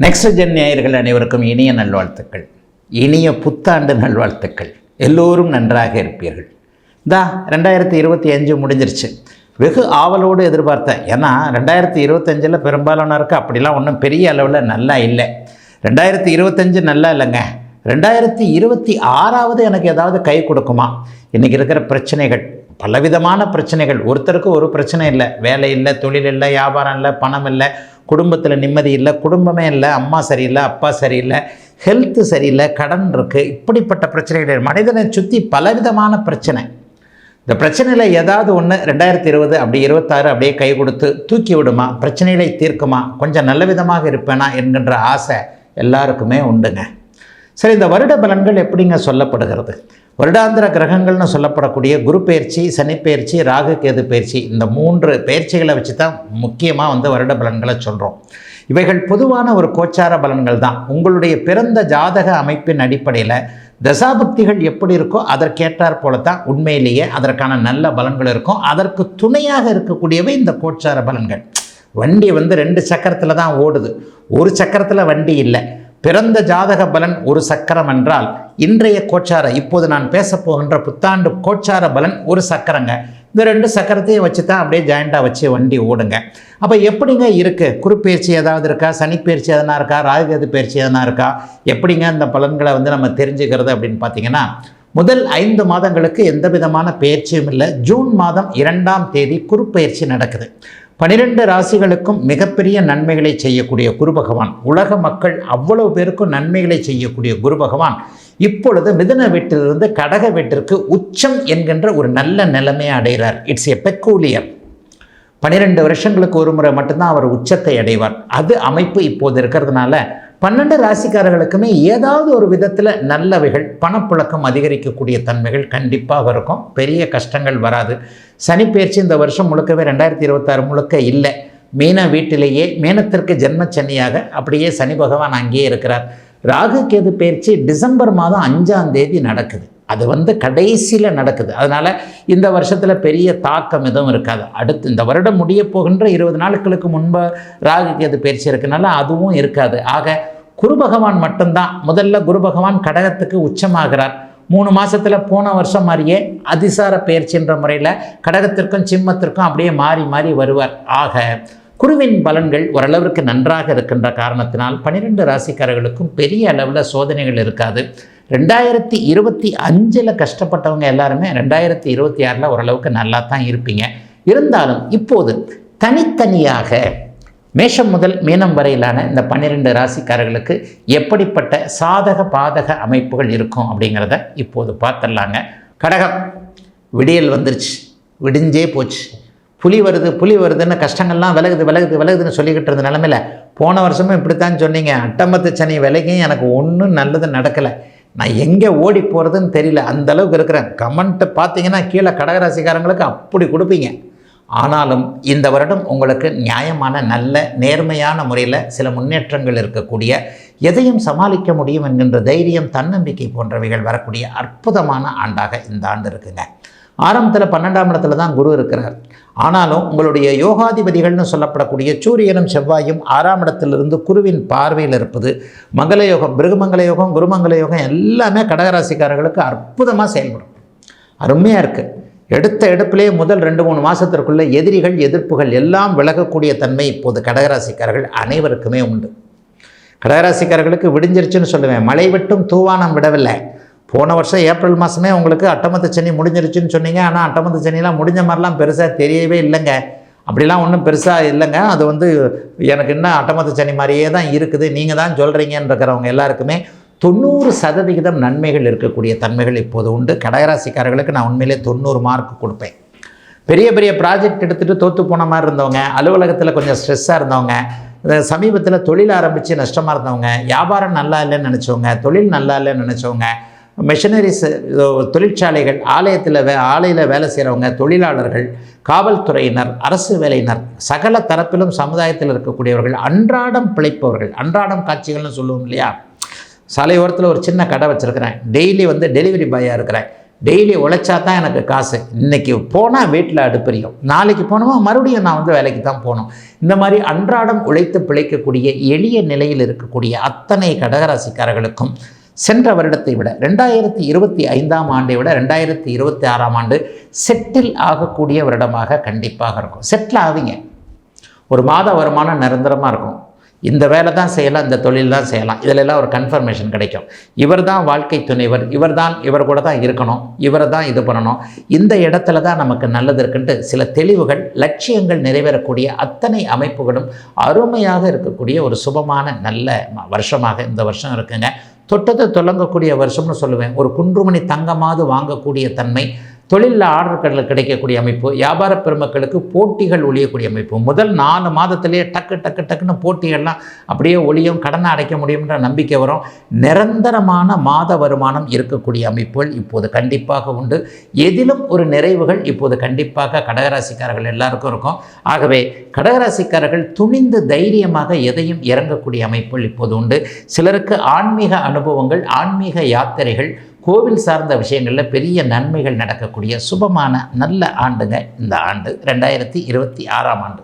Next gen நேயர்கள் அனைவருக்கும் இனிய நல்வாழ்த்துக்கள், இனிய புத்தாண்டு நல்வாழ்த்துக்கள். எல்லோரும் நன்றாக இருப்பீர்கள். 2025 முடிஞ்சிருச்சு. வெகு ஆவலோடு எதிர்பார்த்தேன். ஏன்னா 2025 பெரும்பாலானருக்கு அப்படிலாம் ஒன்றும் பெரிய அளவில் நல்லா இல்லை. 2025 நல்லா இல்லைங்க. 2026 எனக்கு ஏதாவது கை கொடுக்குமா? இன்றைக்கி இருக்கிற பிரச்சனைகள், பலவிதமான பிரச்சனைகள். ஒருத்தருக்கு ஒரு பிரச்சனை இல்லை. வேலை இல்லை, தொழில் இல்லை, வியாபாரம் இல்லை, பணம் இல்லை, குடும்பத்தில் நிம்மதி இல்லை, குடும்பமே இல்லை, அம்மா சரியில்லை, அப்பா சரியில்லை, ஹெல்த்து சரியில்லை, கடன் இருக்குது. இப்படிப்பட்ட பிரச்சனைகள் மனிதனை சுற்றி பலவிதமான பிரச்சனை. இந்த பிரச்சனையில் ஏதாவது ஒன்று 2020 அப்படி 26 அப்படியே கை கொடுத்து தூக்கி விடுமா, பிரச்சனைகளை தீர்க்குமா, கொஞ்சம் நல்ல விதமாக இருப்பேனா என்கின்ற ஆசை எல்லாருக்குமே உண்டுங்க. சரி, இந்த வருட பலன்கள் எப்படிங்க சொல்லப்படுகிறது? வருடாந்திர கிரகங்கள்னு சொல்லப்படக்கூடிய குரு பயிற்சி, சனி பயிற்சி, ராகு கேது பயிற்சி, இந்த 3 பயிற்சிகளை வச்சு தான் முக்கியமாக வருட பலன்களை சொல்கிறோம். இவைகள் பொதுவான ஒரு கோச்சார பலன்கள் தான். உங்களுடைய பிறந்த ஜாதக அமைப்பின் அடிப்படையில் தசாபக்திகள் எப்படி இருக்கோ அதற்கேற்றாற் போல தான் உண்மையிலேயே அதற்கான நல்ல பலன்கள் இருக்கும். அதற்கு துணையாக இருக்கக்கூடியவை இந்த கோச்சார பலன்கள். வண்டி 2 சக்கரத்தில் தான் ஓடுது, ஒரு சக்கரத்தில் வண்டி இல்லை. பிறந்த ஜாதக பலன் ஒரு சக்கரம் என்றால் இன்றைய கோச்சார, இப்போது நான் பேசப்போகின்ற புத்தாண்டு கோச்சார பலன் ஒரு சக்கரங்க. இந்த 2 சக்கரத்தையும் வச்சு தான் அப்படியே ஜாயிண்டாக வச்சு வண்டி ஓடுங்க. அப்போ எப்படிங்க இருக்குது? குருப்பெயர்ச்சி ஏதாவது இருக்கா? சனிப்பெயர்ச்சி எதனா இருக்கா? ராகுகேது பயிற்சி எதனா இருக்கா? எப்படிங்க இந்த பலன்களை நம்ம தெரிஞ்சுக்கிறது அப்படின்னு பார்த்தீங்கன்னா, முதல் 5 மாதங்களுக்கு எந்த விதமான பயிற்சியும் இல்லை. ஜூன் மாதம் 2ஆம் தேதி குருப்பெயர்ச்சி நடக்குது. 12 ராசிகளுக்கும் மிகப்பெரிய நன்மைகளை செய்யக்கூடிய குரு பகவான், உலக மக்கள் அவ்வளவு பேருக்கும் நன்மைகளை செய்யக்கூடிய குரு பகவான் இப்பொழுது மிதுன வீட்டிலிருந்து கடக வீட்டிற்கு உச்சம் என்கின்ற ஒரு நல்ல நிலைமையை அடைகிறார். It's a peculiar. 12 வருஷங்களுக்கு ஒரு முறை மட்டும்தான் அவர் உச்சத்தை அடைவார். அது அமைப்பு இப்போது இருக்கிறதுனால 12 ராசிக்காரர்களுக்குமே ஏதாவது ஒரு விதத்தில் நல்லவைகள், பணப்புழக்கம் அதிகரிக்கக்கூடிய தன்மைகள் கண்டிப்பாக இருக்கும். பெரிய கஷ்டங்கள் வராது. சனிப்பெயர்ச்சி இந்த வருஷம் முழுக்கவே 2026 முழுக்க இல்லை. மீன வீட்டிலேயே மீனத்திற்கு ஜென்மச்சனியாக அப்படியே சனி பகவான் அங்கேயே இருக்கிறார். ராகு கேது பயிற்சி டிசம்பர் மாதம் 5ஆம் தேதி நடக்குது. அது கடைசியில் நடக்குது. அதனால் இந்த வருஷத்தில் பெரிய தாக்கம் எதுவும் இருக்காது. அடுத்து இந்த வருடம் முடிய போகின்ற 20 நாட்களுக்கு முன்பு ராகு கேது பயிற்சி இருக்கனால அதுவும் இருக்காது. ஆக குரு பகவான் மட்டும்தான். முதல்ல குரு பகவான் கடகத்துக்கு உச்சமாகிறார். 3 மாதத்தில் போன வருஷம் மாதிரியே அதிசார பயிற்சின்ற முறையில் கடகத்திற்கும் சிம்மத்திற்கும் அப்படியே மாறி மாறி வருவார். ஆக குருவின் பலன்கள் ஓரளவிற்கு நன்றாக இருக்கின்ற காரணத்தினால் 12 ராசிக்காரர்களுக்கும் பெரிய அளவில் சோதனைகள் இருக்காது. 2025 கஷ்டப்பட்டவங்க எல்லாருமே 2026 ஓரளவுக்கு நல்லா தான் இருப்பீங்க. இருந்தாலும் இப்போது தனித்தனியாக மேஷம் முதல் மீனம் வரையிலான இந்த 12 ராசிக்காரர்களுக்கு எப்படிப்பட்ட சாதக பாதக அமைப்புகள் இருக்கும் அப்படிங்கிறத இப்போது பார்த்துடலாங்க. கடகம், விடியல் வந்துருச்சு, விடிஞ்சே போச்சு. புலி வருதுன்னு கஷ்டங்கள்லாம் விலகுதுன்னு சொல்லிக்கிட்டு இருந்த நிலமையில் போன வருஷமும் இப்படித்தான் சொன்னீங்க. அட்டமத்து சனி விலகியும் எனக்கு ஒன்றும் நல்லது நடக்கலை, நான் எங்கே ஓடி போகிறதுன்னு தெரியல, அந்தளவுக்கு இருக்கிறேன். கமெண்ட்டு பார்த்தீங்கன்னா கீழே கடகராசிக்காரங்களுக்கு அப்படி கொடுப்பீங்க. ஆனாலும் இந்த வருடம் உங்களுக்கு நியாயமான, நல்ல, நேர்மையான முறையில் சில முன்னேற்றங்கள் இருக்கக்கூடிய, எதையும் சமாளிக்க முடியும் என்கின்ற தைரியம், தன்னம்பிக்கை போன்றவைகள் வரக்கூடிய அற்புதமான ஆண்டாக இந்த ஆண்டு இருக்குங்க. ஆரம்பத்தில் 12ஆம் இடத்துல தான் குரு இருக்கிறார். ஆனாலும் உங்களுடைய யோகாதிபதிகள்னு சொல்லப்படக்கூடிய சூரியனும் செவ்வாயும் 6ஆம் இடத்திலிருந்து குருவின் பார்வையில் இருப்பது மங்கள யோகம், பிருகுமங்கல யோகம், குருமங்கல யோகம் எல்லாமே கடகராசிக்காரர்களுக்கு அற்புதமாக செயல்படும். அருமையாக இருக்குது. எடுத்த எடுப்பிலே முதல் 2-3 மாதத்திற்குள்ளே எதிரிகள், எதிர்ப்புகள் எல்லாம் விலகக்கூடிய தன்மை இப்போது கடகராசிக்காரர்கள் அனைவருக்குமே உண்டு. கடகராசிக்காரர்களுக்கு விடிஞ்சிருச்சுன்னு சொல்லுவேன். மழை விட்டும் தூவானம் விடவில்லை. போன வருஷம் ஏப்ரல் மாதமே உங்களுக்கு அட்டமத்து சனி முடிஞ்சிருச்சுன்னு சொன்னீங்க. ஆனால் அட்டமத்து சனிலாம் முடிஞ்ச மாதிரிலாம் பெருசாக தெரியவே இல்லைங்க. அப்படிலாம் ஒன்றும் பெருசாக இல்லைங்க. அது எனக்கு இன்னும் அட்டமத்து சனி மாதிரியே தான் இருக்குது, நீங்கள் தான் சொல்கிறீங்கன்னு இருக்கிறவங்க எல்லாருக்குமே 90% நன்மைகள் இருக்கக்கூடிய தன்மைகள் இப்போது உண்டு. கடகராசிக்காரர்களுக்கு நான் உண்மையிலே 90 மார்க் கொடுப்பேன். பெரிய பெரிய ப்ராஜெக்ட் எடுத்துகிட்டு தோற்று போன மாதிரி இருந்தவங்க, அலுவலகத்தில் கொஞ்சம் ஸ்ட்ரெஸ்ஸாக இருந்தவங்க, சமீபத்தில் தொழில் ஆரம்பித்து நஷ்டமாக இருந்தவங்க, வியாபாரம் நல்லா இல்லைன்னு நினச்சவங்க, தொழில் நல்லா இல்லைன்னு நினச்சவங்க, மிஷினரிஸ் தொழிற்சாலைகள், ஆலையில் வேலை செய்கிறவங்க, தொழிலாளர்கள், காவல்துறையினர், அரசு வேலையினர், சகல தரப்பிலும் சமுதாயத்தில் இருக்கக்கூடியவர்கள், அன்றாடம் பிழைப்பவர்கள், அன்றாடம் காட்சிகள்னு சொல்லுவோம் இல்லையா. சாலை ஓரத்தில் ஒரு சின்ன கடை வச்சுருக்கிறேன், டெய்லி டெலிவரி பாயாக இருக்கிறேன். டெய்லி உழைச்சா தான் எனக்கு காசு. இன்றைக்கி போனால் வீட்டில் அடுப்பெரியும், நாளைக்கு போனோமா மறுபடியும் நான் வந்து வேலைக்கு தான் போகணும். இந்த மாதிரி அன்றாடம் உழைத்து பிழைக்கக்கூடிய எளிய நிலையில் இருக்கக்கூடிய அத்தனை கடகராசிக்காரர்களுக்கும் சென்ற வருடத்தை விட 2025ஆம் ஆண்டை விட 2026ஆம் ஆண்டு செட்டில் ஆகக்கூடிய வருடமாக கண்டிப்பாக இருக்கும். செட்டில் ஆவீங்க. ஒரு மாத வருமானம் நிரந்தரமாக இருக்கும். இந்த வேலை தான் செய்யலாம், இந்த தொழில் தான் செய்யலாம், இதிலெல்லாம் ஒரு கன்ஃபர்மேஷன் கிடைக்கும். இவர் தான் வாழ்க்கை துணைவர், இவர் கூட தான் இருக்கணும், இவரை தான் இது பண்ணணும், இந்த இடத்துல தான் நமக்கு நல்லது இருக்குன்ட்டு சில தெளிவுகள், லட்சியங்கள் நிறைவேறக்கூடிய அத்தனை அமைப்புகளும் அருமையாக இருக்கக்கூடிய ஒரு சுபமான நல்ல வருஷமாக இந்த வருஷம் இருக்குங்க. தொட்டத்தை தொடங்கக்கூடிய வருஷம்னு சொல்லுவேன். ஒரு குன்றுமணி தங்கமாவது வாங்கக்கூடிய தன்மை, தொழிலில் ஆர்டர்கள் கிடைக்கக்கூடிய அமைப்பு, வியாபார பெருமக்களுக்கு போட்டிகள் ஒழியக்கூடிய அமைப்பு. முதல் 4 மாதத்திலேயே டக்குன்னு போட்டிகள்லாம் அப்படியே ஒழியும், கடனை அடைக்க முடியும்ன்ற நம்பிக்கை வரும். நிரந்தரமான மாத வருமானம் இருக்கக்கூடிய அமைப்புகள் இப்போது கண்டிப்பாக உண்டு. எதிலும் ஒரு நிறைவுகள் இப்போது கண்டிப்பாக கடகராசிக்காரர்கள் எல்லாருக்கும் இருக்கும். ஆகவே கடகராசிக்காரர்கள் துணிந்து தைரியமாக எதையும் இறங்கக்கூடிய அமைப்புகள் இப்போது உண்டு. சிலருக்கு ஆன்மீக அனுபவங்கள், ஆன்மீக யாத்திரைகள், கோவில் சார்ந்த விஷயங்களில் பெரிய நன்மைகள் நடக்கக்கூடிய சுபமான நல்ல ஆண்டுங்க இந்த ஆண்டு 2026ஆம் ஆண்டு.